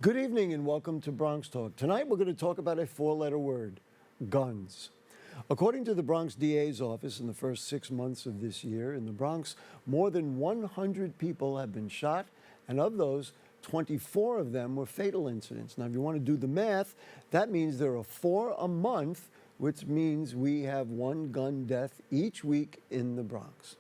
Good evening and welcome to Bronx Talk. Tonight we're going to talk about a four-letter word, guns. According to the Bronx DA's office, in the first 6 months of this year in the Bronx, more than 100 people have been shot, and of those, 24 of them were fatal incidents. Now, if you want to do the math, that means there are 4 a month, which means we have one gun death each week in the Bronx.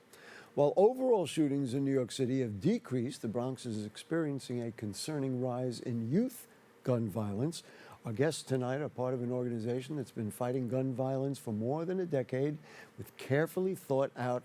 While overall shootings in New York City have decreased, the Bronx is experiencing a concerning rise in youth gun violence. Our guests tonight are part of an organization that's been fighting gun violence for more than a decade with carefully thought out,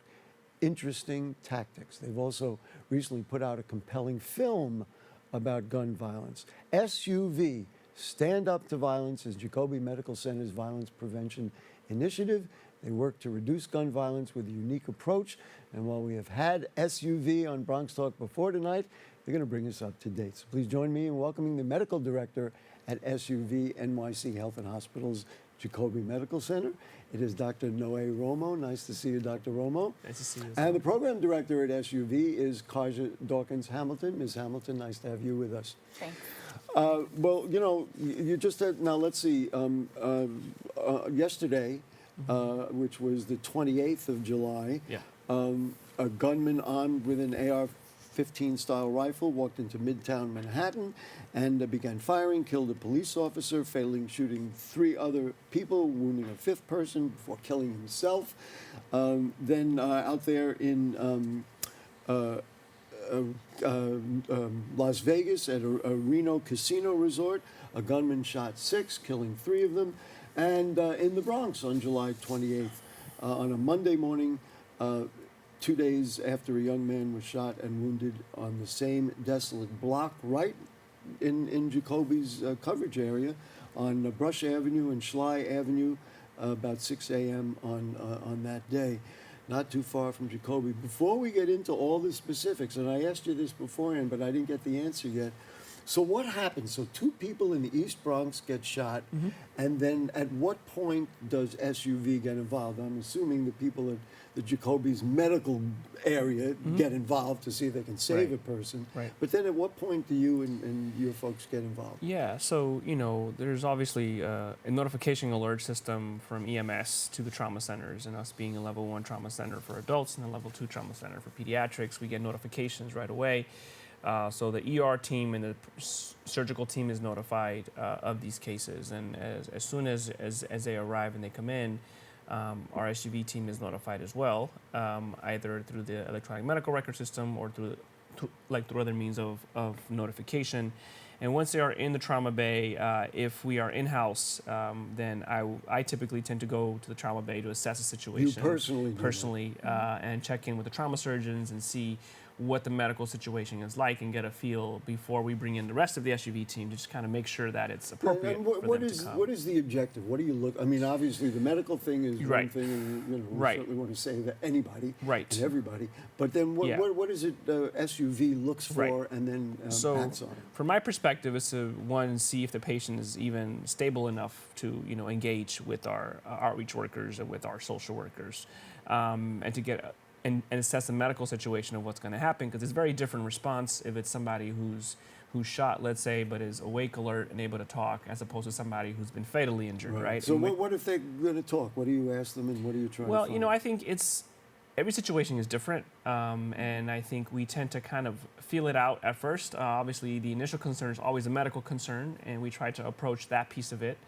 interesting tactics. They've also recently put out a compelling film about gun violence. SUV, Stand Up to Violence, is Jacobi Medical Center's violence prevention initiative. They work to reduce gun violence with a unique approach. And while we have had SUV on Bronx Talk before tonight, they're going to bring us up to date. So please join me in welcoming the medical director at SUV NYC Health and Hospitals, Jacobi Medical Center. It is Dr. Noe Romo. Nice to see you, Dr. Romo. Nice to see you. And the program director at SUV is Carjah Dawkins Hamilton. Ms. Hamilton, nice to have you with us. Thanks. Well, you know, you just had, now let's see, yesterday, which was the 28th of July, a gunman armed with an AR-15 style rifle walked into Midtown Manhattan and began firing, killed a police officer, fatally shooting 3 other people, wounding a 5th person before killing himself. Then out there in Las Vegas at a Reno casino resort, a gunman shot 6, killing 3 of them. And in the Bronx on July 28th, on a Monday morning, 2 days after a young man was shot and wounded on the same desolate block right in Jacobi's coverage area on Brush Avenue and Schley Avenue about 6 a.m. on that day, not too far from Jacobi. Before we get into all the specifics, and I asked you this beforehand, but I didn't get the answer yet. So what happened? So 2 people in the East Bronx get shot, and then at what point does SUV get involved? I'm assuming the people at the Jacobi's medical area get involved to see if they can save a person. Right. But then at what point do you and your folks get involved? Yeah, so, you know, there's obviously a notification alert system from EMS to the trauma centers, and us being a level 1 trauma center for adults and a level 2 trauma center for pediatrics, we get notifications right away. So the ER team and the surgical team is notified of these cases, and as soon as they arrive and they come in, our SUV team is notified as well, either through the electronic medical record system or through other means of notification. And once they are in the trauma bay, if we are in-house, then I typically tend to go to the trauma bay to assess the situation. You personally and check in with the trauma surgeons and see what the medical situation is like and get a feel before we bring in the rest of the SUV team to just kind of make sure that it's appropriate and for them is, to come. what is the objective? What do you look? I mean, obviously the medical thing is one thing, and you know, we certainly want to say that anybody and everybody. But then what is it SUV looks for and then acts on? From my perspective, is to see if the patient is even stable enough to engage with our outreach workers and with our social workers, and to get and assess the medical situation of what's going to happen, because it's a very different response if it's somebody who's shot, let's say, but is awake, alert, and able to talk, as opposed to somebody who's been fatally injured, right? So what if they're going to talk? What do you ask them, and what are you trying to find? Well, you know, I think every situation is different, and I think we tend to kind of feel it out at first. Obviously, the initial concern is always a medical concern, and we try to approach that piece of it.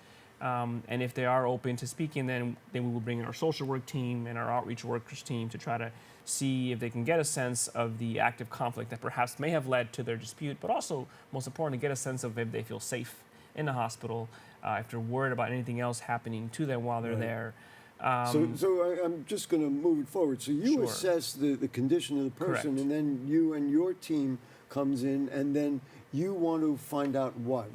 And if they are open to speaking, then we will bring in our social work team and our outreach workers team to try to see if they can get a sense of the active conflict that perhaps may have led to their dispute, but also, most importantly, get a sense of if they feel safe in the hospital, if they're worried about anything else happening to them while they're there. So I'm just going to move it forward. So you assess the condition of the person, and then you and your team comes in, and then you want to find out what.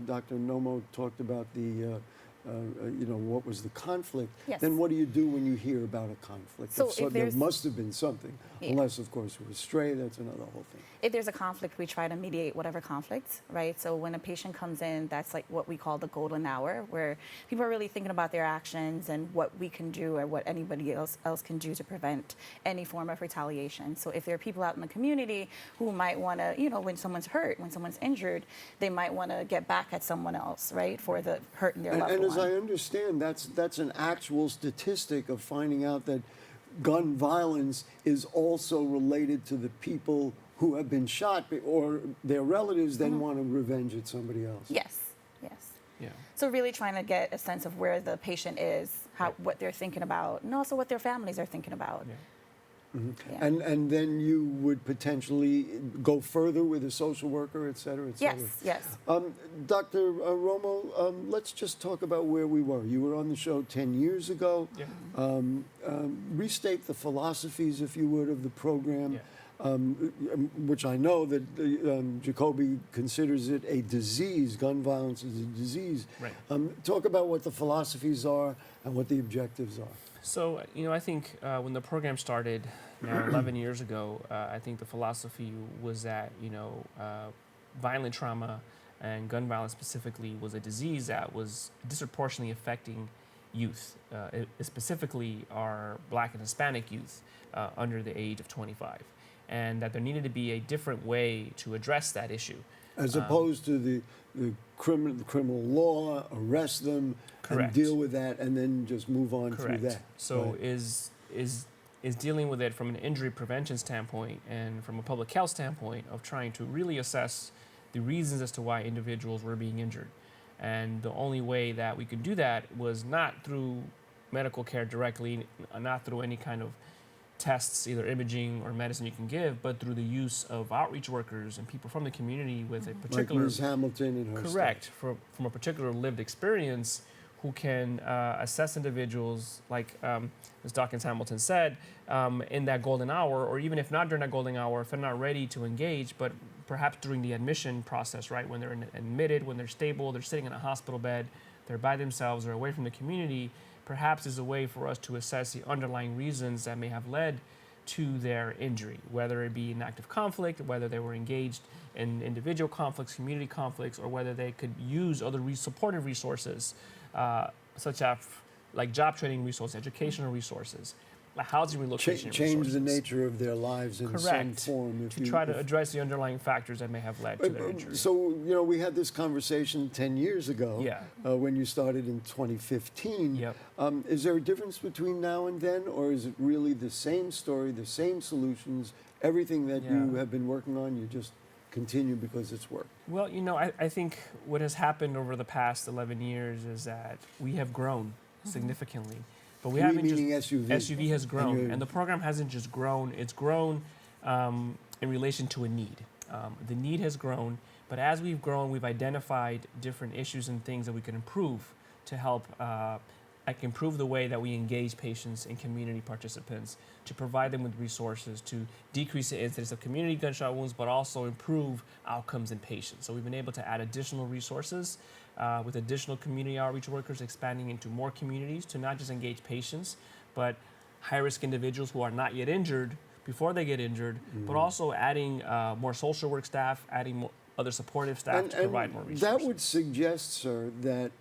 Dr. Nomo talked about the what was the conflict. Yes. Then what do you do when you hear about a conflict? So there must have been something. Yeah. Unless, of course, it was stray, that's another whole thing. If there's a conflict, we try to mediate whatever conflict, right? So when a patient comes in, that's like what we call the golden hour, where people are really thinking about their actions and what we can do or what anybody else can do to prevent any form of retaliation. So if there are people out in the community who might want to, when someone's hurt, when someone's injured, they might want to get back at someone else, right, for the hurt in their loved And one. as I understand, that's an actual statistic of finding out that gun violence is also related to the people who have been shot, or their relatives then want to revenge at somebody else. Yes, yes. Yeah. So really trying to get a sense of where the patient is, what they're thinking about, and also what their families are thinking about. Yeah. Yeah. And then you would potentially go further with a social worker, et cetera, et cetera. Yes, yes. Dr. Romo, let's just talk about where we were. You were on the show 10 years ago. Yeah. Restate the philosophies, if you would, of the program. Yeah. Which I know that Jacobi considers it a disease. Gun violence is a disease. Right. Talk about what the philosophies are and what the objectives are. So, I think when the program started now 11 years ago, I think the philosophy was that, violent trauma and gun violence specifically was a disease that was disproportionately affecting youth, specifically our Black and Hispanic youth under the age of 25. And that there needed to be a different way to address that issue. As opposed to the criminal law, arrest them, and Correct. deal with that, and then just move on Correct. through that. So Right. is dealing with it from an injury prevention standpoint and from a public health standpoint of trying to really assess the reasons as to why individuals were being injured. And the only way that we could do that was not through medical care directly, not through any kind of tests, either imaging or medicine you can give, but through the use of outreach workers and people from the community with a Like particular Ms. Hamilton and her correct staff. from a particular lived experience, who can assess individuals like as Dawkins Hamilton said in that golden hour, or even if not during that golden hour, if they're not ready to engage, but perhaps during the admission process, right, when they're admitted, when they're stable, they're sitting in a hospital bed, they're by themselves or away from the community. Perhaps is a way for us to assess the underlying reasons that may have led to their injury, whether it be an active conflict, whether they were engaged in individual conflicts, community conflicts, or whether they could use other supportive resources, such as like job training resources, educational resources, housing relocation Change resources. the nature of their lives in Correct. some form. To try to address the underlying factors that may have led to their injury. So, we had this conversation 10 years ago Yeah. when you started in 2015. Yep. Is there a difference between now and then, or is it really the same story, the same solutions, everything that you Yeah. have been working on, you just continue because it's worked? Well, I think what has happened over the past 11 years is that we have grown significantly. But we haven't Meaning just SUV. SUV has grown, you're- and the program hasn't just grown; it's grown in relation to a need. The need has grown, but as we've grown, we've identified different issues and things that we can improve to help, improve the way that we engage patients and community participants, to provide them with resources to decrease the incidence of community gunshot wounds, but also improve outcomes in patients. So we've been able to add additional resources with additional community outreach workers, expanding into more communities to not just engage patients, but high-risk individuals who are not yet injured before they get injured, but also adding more social work staff, adding more other supportive staff to provide more resources. That would suggest, sir, that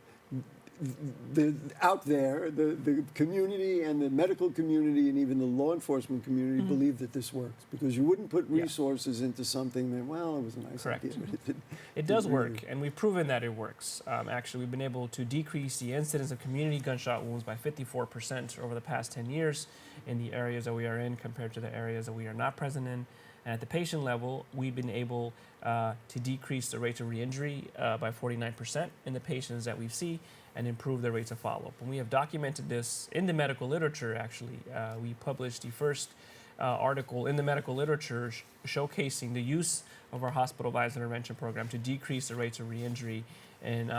out there, the community and the medical community and even the law enforcement community believe that this works, because you wouldn't put resources into something that, well, it was a nice Correct. idea, but it didn't. It does work, and we've proven that it works. Actually, we've been able to decrease the incidence of community gunshot wounds by 54% over the past 10 years in the areas that we are in compared to the areas that we are not present in. And at the patient level, we've been able to decrease the rate of re-injury by 49% in the patients that we see, and improve the rates of follow-up. And we have documented this in the medical literature, actually. We published the first article in the medical literature showcasing the use of our hospital violence intervention program to decrease the rates of re-injury in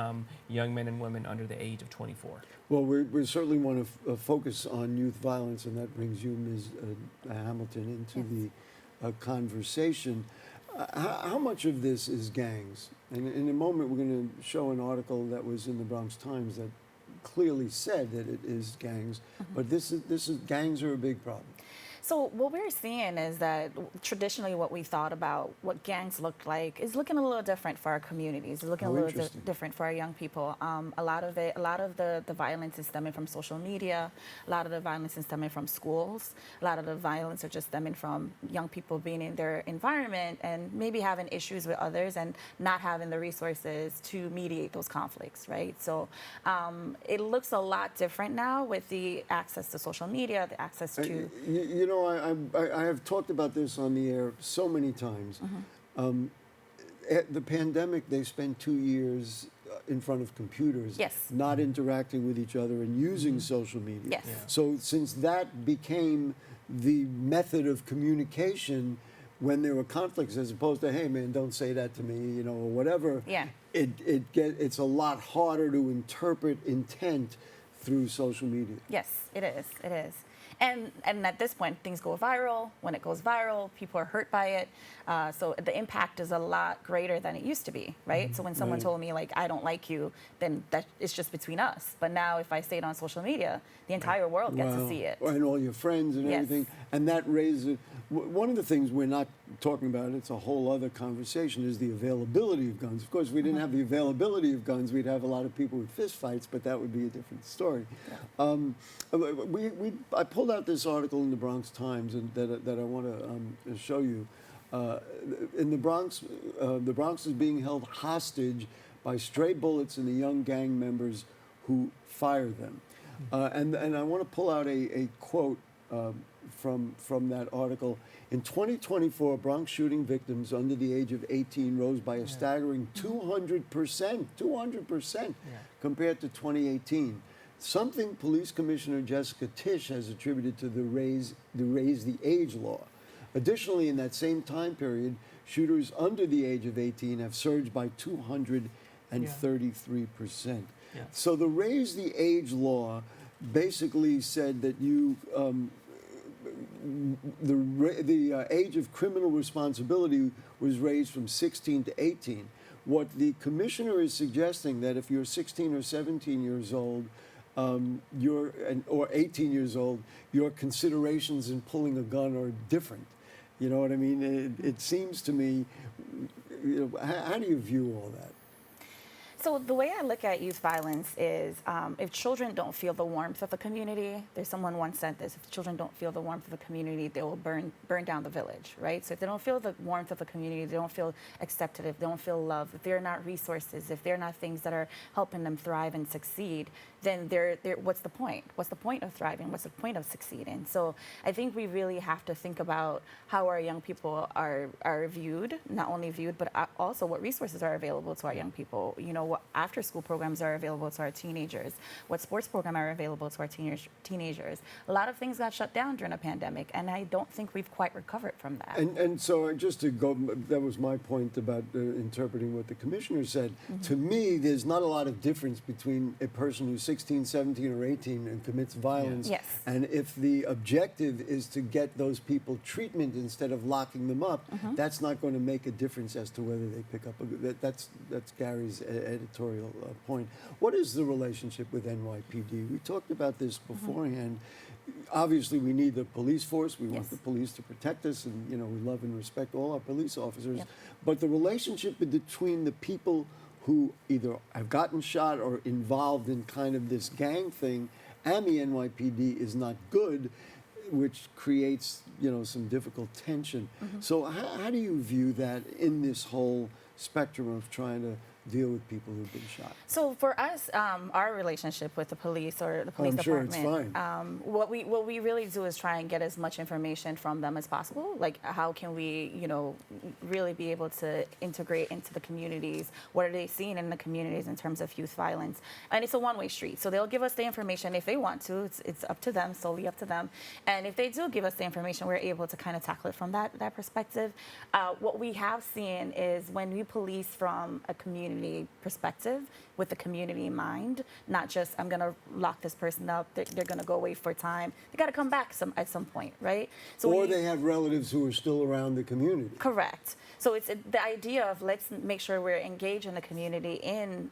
young men and women under the age of 24. Well, we certainly want to focus on youth violence, and that brings you, Ms. Hamilton, into the conversation. How much of this is gangs? And in a moment, we're going to show an article that was in the Bronx Times that clearly said that it is gangs. But this is gangs are a big problem. So what we're seeing is that traditionally what we thought about what gangs looked like is looking a little different for our communities. It's looking Oh, a little interesting. different for our young people. A lot of the violence is stemming from social media. A lot of the violence is stemming from schools. A lot of the violence are just stemming from young people being in their environment and maybe having issues with others and not having the resources to mediate those conflicts, right? So it looks a lot different now with the access to social media, the access to... You know, I have talked about this on the air so many times. At the pandemic, they spent 2 years in front of computers, Yes. not interacting with each other and using social media. Yes. Yeah. So since that became the method of communication when there were conflicts, as opposed to, hey man, don't say that to me, you know, or whatever. Yeah. It's a lot harder to interpret intent through social media. Yes, it is. It is. And at this point, things go viral. When it goes viral, people are hurt by it. So the impact is a lot greater than it used to be, right? So when someone Right. told me, like, I don't like you, then that it's just between us. But now if I say it on social media, the entire world gets to Wow. see it. And all your friends and Yes. everything. And that raises, one of the things we're not talking about, it's a whole other conversation, is the availability of guns. Of course, if we didn't have the availability of guns, we'd have a lot of people with fistfights, but that would be a different story. I pulled out this article in the Bronx Times and that I want to show you. In the Bronx is being held hostage by stray bullets and the young gang members who fire them. And I want to pull out a quote from that article. In 2024, Bronx shooting victims under the age of 18 rose by a staggering 200%, 200% compared to 2018. Something Police Commissioner Jessica Tisch has attributed to the raise the age law. Additionally, in that same time period, shooters under the age of 18 have surged by 233%. Yeah. So the raise the age law basically said that the age of criminal responsibility was raised from 16 to 18. What the commissioner is suggesting that if you're 16 or 17 years old, or 18 years old, your considerations in pulling a gun are different. You know what I mean? It seems to me, you know, how do you view all that? So the way I look at youth violence is if children don't feel the warmth of a community, there's someone once said this, if children don't feel the warmth of a community, they will burn down the village, right? So if they don't feel the warmth of a community, they don't feel accepted, if they don't feel love, if they're not resources, if they're not things that are helping them thrive and succeed, then what's the point? What's the point of thriving? What's the point of succeeding? So I think we really have to think about how our young people are viewed, not only viewed, but also what resources are available to our young people. You know, what after school programs are available to our teenagers, what sports programs are available to our teenagers. A lot of things got shut down during a pandemic, and I don't think we've quite recovered from that. And so just to go, that was my point about interpreting what the commissioner said. To me, there's not a lot of difference between a person who's 16, 17, or 18 and commits violence. Yes. And if the objective is to get those people treatment instead of locking them up, that's not going to make a difference as to whether they pick up that's Gary's editorial point. What is the relationship with NYPD? We talked about this beforehand. Obviously, we need the police force. We want Yes. the police to protect us, and you know we love and respect all our police officers. Yep. But the relationship between the people who either have gotten shot or involved in kind of this gang thing and the NYPD is not good, which creates, you know, some difficult tension. So how do you view that in this whole spectrum of trying to deal with people who've been shot? So for us, our relationship with the police or the police I'm sure it's department, fine. what we really do is try and get as much information from them as possible. Like, how can we, you know, really be able to integrate into the communities? What are they seeing in the communities in terms of youth violence? And it's a one-way street. So they'll give us the information if they want to. It's up to them, solely up to them. And if they do give us the information, we're able to kind of tackle it from that perspective. What we have seen is when we police from a community perspective with the community in mind, not just I'm going to lock this person up, they're going to go away for time. They got to come back at some point, right? So Or they have relatives who are still around the community. correct. So it's the idea of let's make sure we're engaged in the community in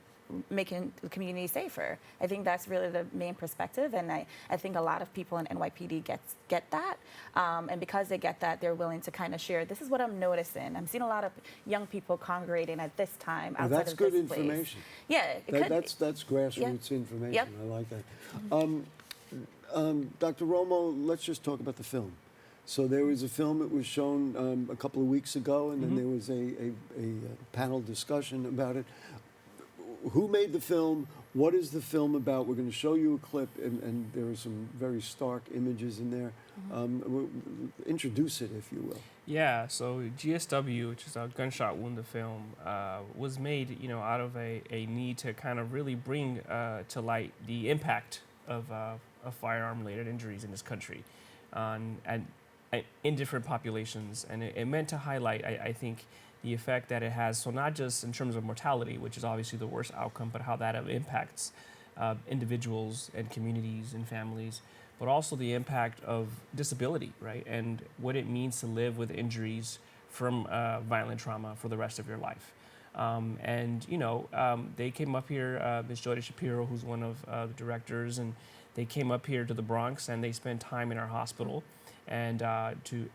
making the community safer. I think that's really the main perspective, and I think a lot of people in NYPD get that, and because they get that, they're willing to kind of share. This is what I'm noticing. I'm seeing a lot of young people congregating at this time outside That's of good this information. place. Yeah, it could be. That's grassroots information. Yep. I like that. Dr. Romo, let's just talk about the film. So there was a film that was shown a couple of weeks ago, and then there was a panel discussion about it. Who made the film? What is the film about? We're going to show you a clip, and there are some very stark images in there. Introduce it, if you will. Yeah, so GSW, which is a gunshot wounded film, was made, out of a need to kind of really bring to light the impact of firearm-related injuries in this country, in different populations, and it meant to highlight, I think, the effect that it has. So not just in terms of mortality, which is obviously the worst outcome, but how that impacts individuals and communities and families, but also the impact of disability, right? And what it means to live with injuries from violent trauma for the rest of your life. They came up here, Ms. Jody Shapiro, who's one of the directors, and they came up here to the Bronx and they spent time in our hospital and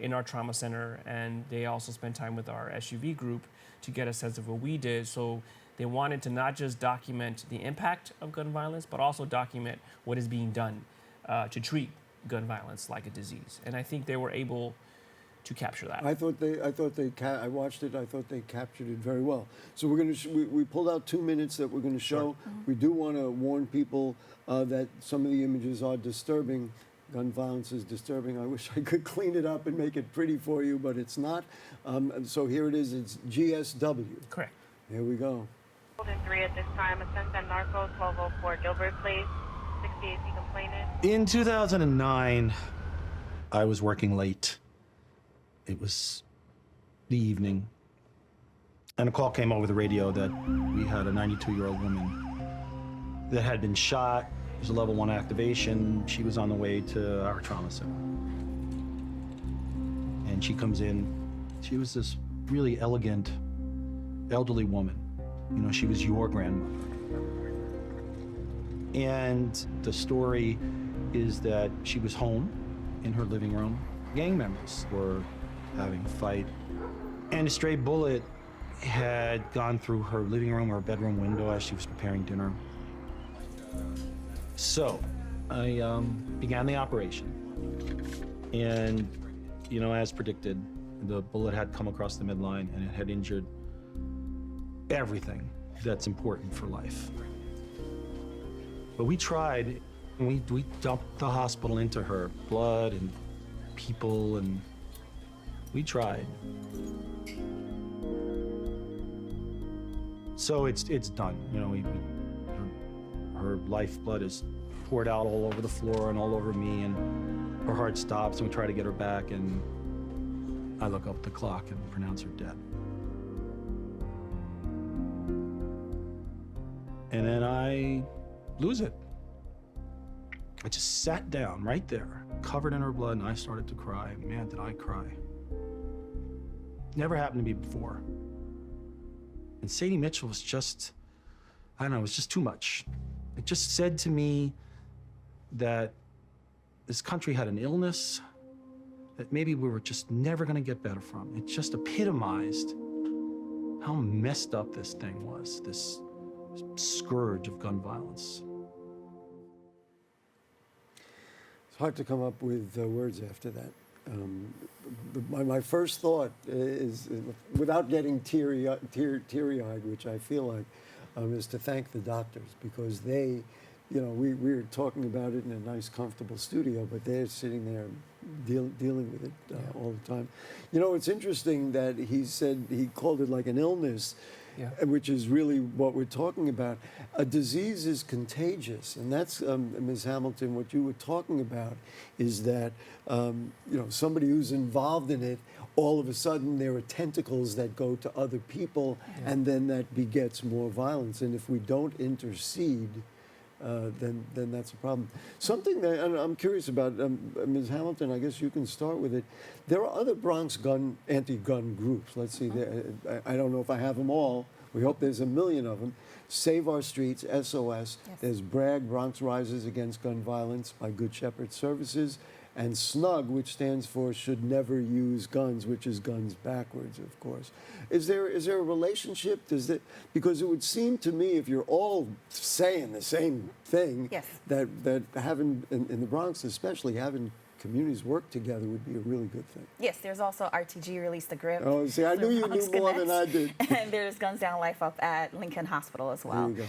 in our trauma center, and they also spent time with our SUV group to get a sense of what we did. So they wanted to not just document the impact of gun violence, but also document what is being done to treat gun violence like a disease. And I think they were able to capture that. I watched it. I thought they captured it very well. So we're going to we pulled out 2 minutes that we're going to show. Sure. We do want to warn people that some of the images are disturbing. Gun violence is disturbing. I wish I could clean it up and make it pretty for you, but it's not. So here it is. It's GSW. Correct. Here we go. 3 at this time. Ascend and Narco, 1204 Gilbert Place. 68 complainant. In 2009, I was working late. It was the evening, and a call came over the radio that we had a 92-year-old woman that had been shot. It was a level 1 activation. She was on the way to our trauma center. And she comes in. She was this really elegant, elderly woman. She was your grandmother. And the story is that she was home in her living room. Gang members were having a fight, and a stray bullet had gone through her living room or bedroom window as she was preparing dinner. So I began the operation, and as predicted, the bullet had come across the midline and it had injured everything that's important for life. But we tried, and we dumped the hospital into her, blood and people, and we tried. So it's done. Her lifeblood is poured out all over the floor and all over me, and her heart stops, and we try to get her back, and I look up at the clock and pronounce her dead. And then I lose it. I just sat down right there, covered in her blood, and I started to cry. Man, did I cry. Never happened to me before. And Sadie Mitchell was just, I don't know, it was just too much. It just said to me that this country had an illness that maybe we were just never gonna get better from. It just epitomized how messed up this thing was, this scourge of gun violence. It's hard to come up with words after that. My first thought is, without getting teary-eyed, which I feel like, is to thank the doctors, because they, we're talking about it in a nice, comfortable studio, but they're sitting there dealing with it all the time. It's interesting that he said he called it like an illness, which is really what we're talking about. A disease is contagious, and that's, Ms. Hamilton, what you were talking about is that, somebody who's involved in it, all of a sudden there are tentacles that go to other people, and then that begets more violence. And if we don't intercede, then that's a problem. Something that I'm curious about, Ms. Hamilton, I guess you can start with it. There are other Bronx anti-gun groups. Let's see, I don't know if I have them all We hope there's a million of them. Save Our Streets, SOS. Yes. There's BRAG, Bronx Rises Against Gun Violence by Good Shepherd Services. And SNUG, which stands for Should Never Use Guns, which is guns backwards, of course. Is there a relationship? Because it would seem to me, if you're all saying the same thing, Yes. that having, in the Bronx especially, having communities work together would be a really good thing. Yes, there's also RTG Release the Grip. Oh, see, I knew you Bronx knew more than Connects. I did. And there's Guns Down Life up at Lincoln Hospital as well. There you go.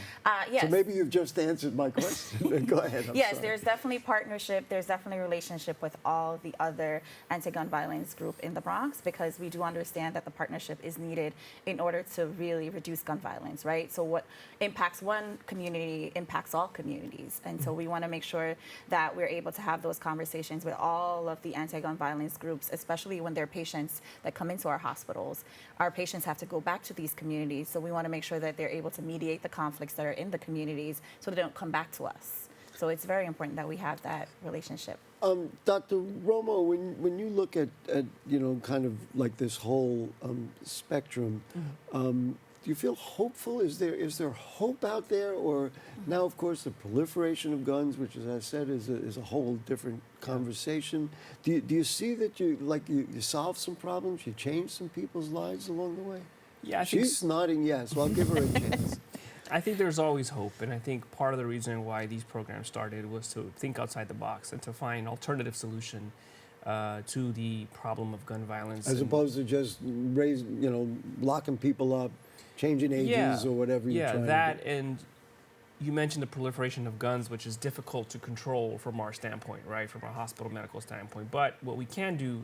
Yes. So maybe you've just answered my question. Go ahead. I'm Yes, sorry. there's definitely partnership. There's definitely relationship with all the other anti-gun violence group in the Bronx, because we do understand that the partnership is needed in order to really reduce gun violence, right? So what impacts one community impacts all communities. And so we want to make sure that we're able to have those conversations with all of the anti-gun violence groups, especially when there are patients that come into our hospitals. Our patients have to go back to these communities, so we want to make sure that they're able to mediate the conflicts that are in the communities so they don't come back to us. So it's very important that we have that relationship. Dr. Romo, when you look at kind of like this whole spectrum, do you feel hopeful? Is there hope out there? Or now, of course, the proliferation of guns, which, as I said, is a whole different conversation. Do you see that you solve some problems, you change some people's lives along the way? Yeah, I think She's nodding yes, so I'll give her a chance. I think there's always hope, and I think part of the reason why these programs started was to think outside the box and to find alternative solution to the problem of gun violence. As opposed to just locking people up, changing ages or whatever you're trying to do. And you mentioned the proliferation of guns, which is difficult to control from our standpoint, right, from a hospital medical standpoint. But what we can do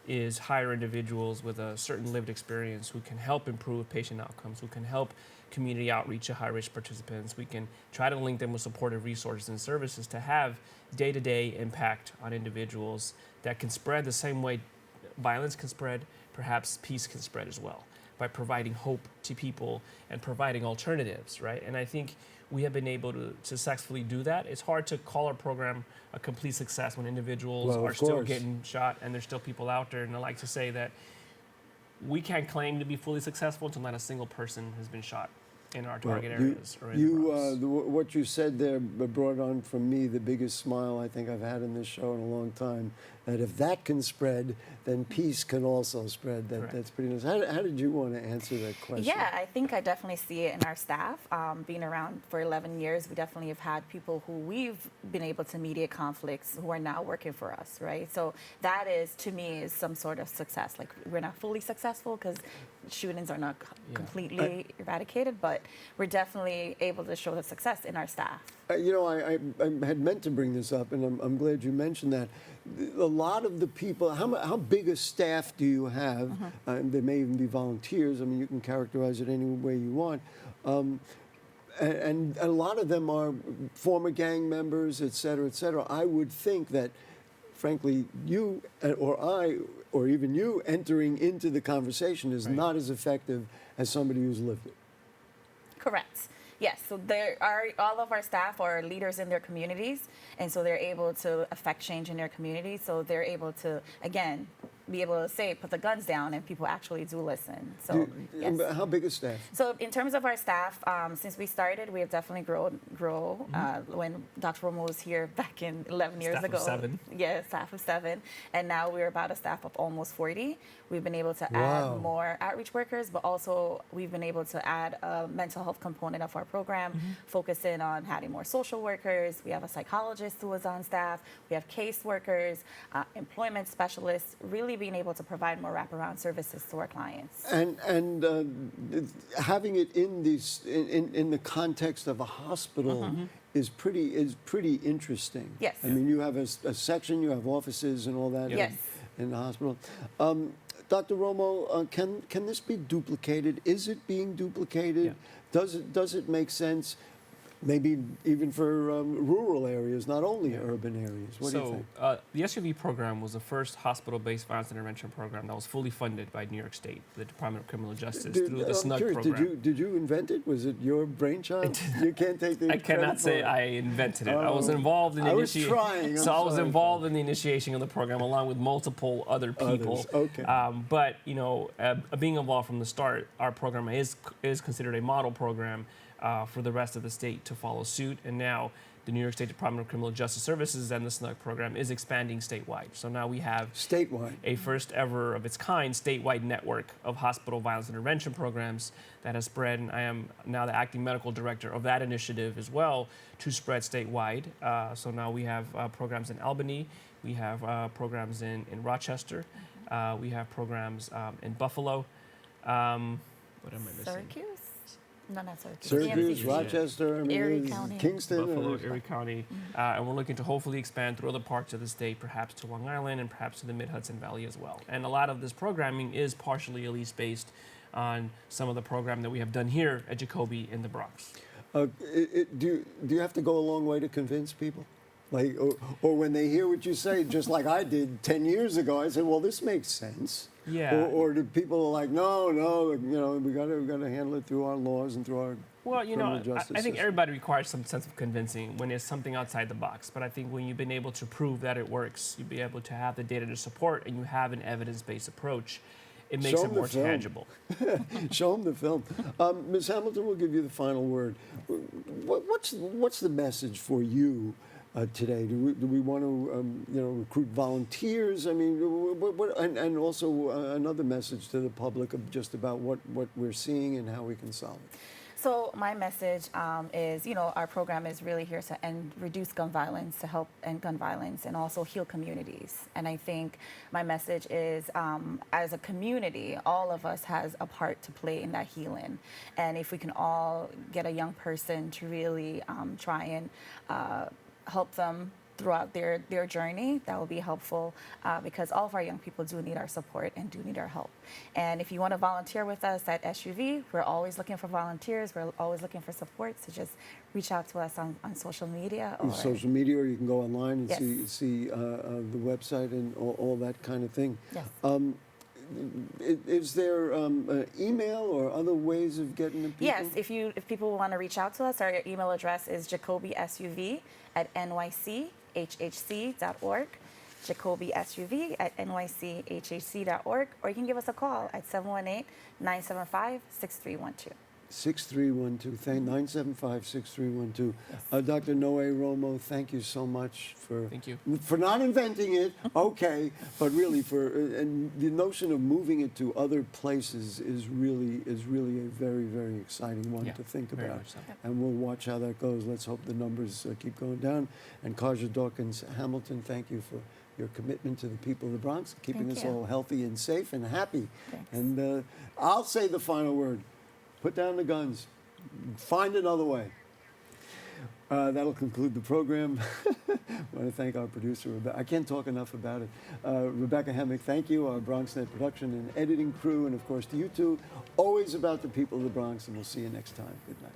is hire individuals with a certain lived experience who can help improve patient outcomes, who can help community outreach to high-risk participants. We can try to link them with supportive resources and services to have day-to-day impact on individuals that can spread the same way violence can spread, perhaps peace can spread as well, by providing hope to people and providing alternatives, right? And I think we have been able to successfully do that. It's hard to call our program a complete success when individuals are still getting shot and there's still people out there. And I like to say that we can't claim to be fully successful until not a single person has been shot in our target areas. Or in the Bronx. What you said there brought on from me the biggest smile I think I've had in this show in a long time. That if that can spread, then peace can also spread. That's pretty nice. How did you want to answer that question? Yeah, I think I definitely see it in our staff. Being around for 11 years, we definitely have had people who we've been able to mediate conflicts who are now working for us, right? So that is, to me, is some sort of success. Like, we're not fully successful because shootings are not completely eradicated, but we're definitely able to show the success in our staff. I had meant to bring this up, and I'm glad you mentioned that. A lot of the people, how big a staff do you have? They may even be volunteers. I mean, you can characterize it any way you want. And a lot of them are former gang members, et cetera, et cetera. I would think that, frankly, you or I, or even you entering into the conversation is not as effective as somebody who's lived it. Correct. Yes, so all of our staff are leaders in their communities, and so they're able to affect change in their community. So they're able to, again, be able to say, put the guns down, and people actually do listen. So, yes. How big is staff? So in terms of our staff, since we started, we have definitely grown. When Dr. Romo was here back in 11 years Staff ago. of 7. Yeah, staff of 7. And now we're about a staff of almost 40. We've been able to Wow. add more outreach workers, but also we've been able to add a mental health component of our program, focusing on adding more social workers. We have a psychologist who is on staff. We have case workers, employment specialists, really being able to provide more wraparound services to our clients. And having it in the context of a hospital is pretty interesting. Yes. I mean, you have a section, you have offices and all that. Yes. In the hospital. Dr. Romo, can this be duplicated? Is it being duplicated? Yeah. Does it make sense? Maybe even for rural areas, not only urban areas. What do you think? The SUV program was the first hospital-based violence intervention program that was fully funded by New York State, the Department of Criminal Justice, through the I'm SNUG curious, program. did you invent it? Was it your brainchild? You can't take the I cannot credit say for it. I invented it. I was Oh. involved in the I was initiation. trying. So I was sorry. involved in the initiation of the program along with multiple other people. Others, okay. But being involved from the start, our program is considered a model program for the rest of the state to follow suit. And now the New York State Department of Criminal Justice Services and the SNUG program is expanding statewide. So now we have Statewide. a first ever of its kind statewide network of hospital violence intervention programs that has spread, and I am now the acting medical director of that initiative as well to spread statewide. So now we have programs in Albany, we have programs in Rochester, we have programs in Buffalo. What am I missing? Syracuse? No, not Syracuse. Syracuse, DMC. Rochester, I mean, Erie there's County. Kingston. Buffalo, Erie County, and we're looking to hopefully expand through other parts of the state, perhaps to Long Island and perhaps to the Mid-Hudson Valley as well. And a lot of this programming is partially at least based on some of the program that we have done here at Jacobi in the Bronx. Do you have to go a long way to convince people? Like, or when they hear what you say, just like I did 10 years ago, I said, well, this makes sense. Yeah. Or do people are like, no, we gotta handle it through our laws and through our criminal justice I think system. everybody requires some sense of convincing when it's something outside the box. But I think when you've been able to prove that it works, you'll be able to have the data to support, and you have an evidence-based approach, it makes Show it 'em more the film. tangible. Show them the film. Ms. Hamilton will give you the final word. What's the message for you today? Do we want to recruit volunteers? I mean, and also another message to the public of just about what we're seeing and how we can solve it. So my message is, our program is really here to reduce gun violence, to help end gun violence, and also heal communities. And I think my message is, as a community, all of us has a part to play in that healing. And if we can all get a young person to really try and help them throughout their journey, that will be helpful because all of our young people do need our support and do need our help. And if you want to volunteer with us at SUV, we're always looking for volunteers. We're always looking for support. So just reach out to us on social media. On social media, or you can go online and Yes. see the website and all that kind of thing. Yes. Is there an email or other ways of getting to people? Yes, if people want to reach out to us, our email address is jacobisuv@nychhc.org, jacobisuv@nychhc.org, or you can give us a call at 718-975-6312. 6312, 975-6312. Dr. Noe Romo, thank you so much Thank you. for not inventing it, okay, but really and the notion of moving it to other places is really a very, very exciting one Yeah, to think very about. much so. And we'll watch how that goes. Let's hope the numbers keep going down. And Carjah, Dawkins, Hamilton, thank you for your commitment to the people of the Bronx, keeping Thank us you. all healthy and safe and happy. Thanks. And I'll say the final word. Put down the guns. Find another way. That'll conclude the program. I want to thank our producer, Rebecca. I can't talk enough about it. Rebecca Hemmick, thank you. Our BronxNet production and editing crew. And, of course, to you two. Always about the people of the Bronx. And we'll see you next time. Good night.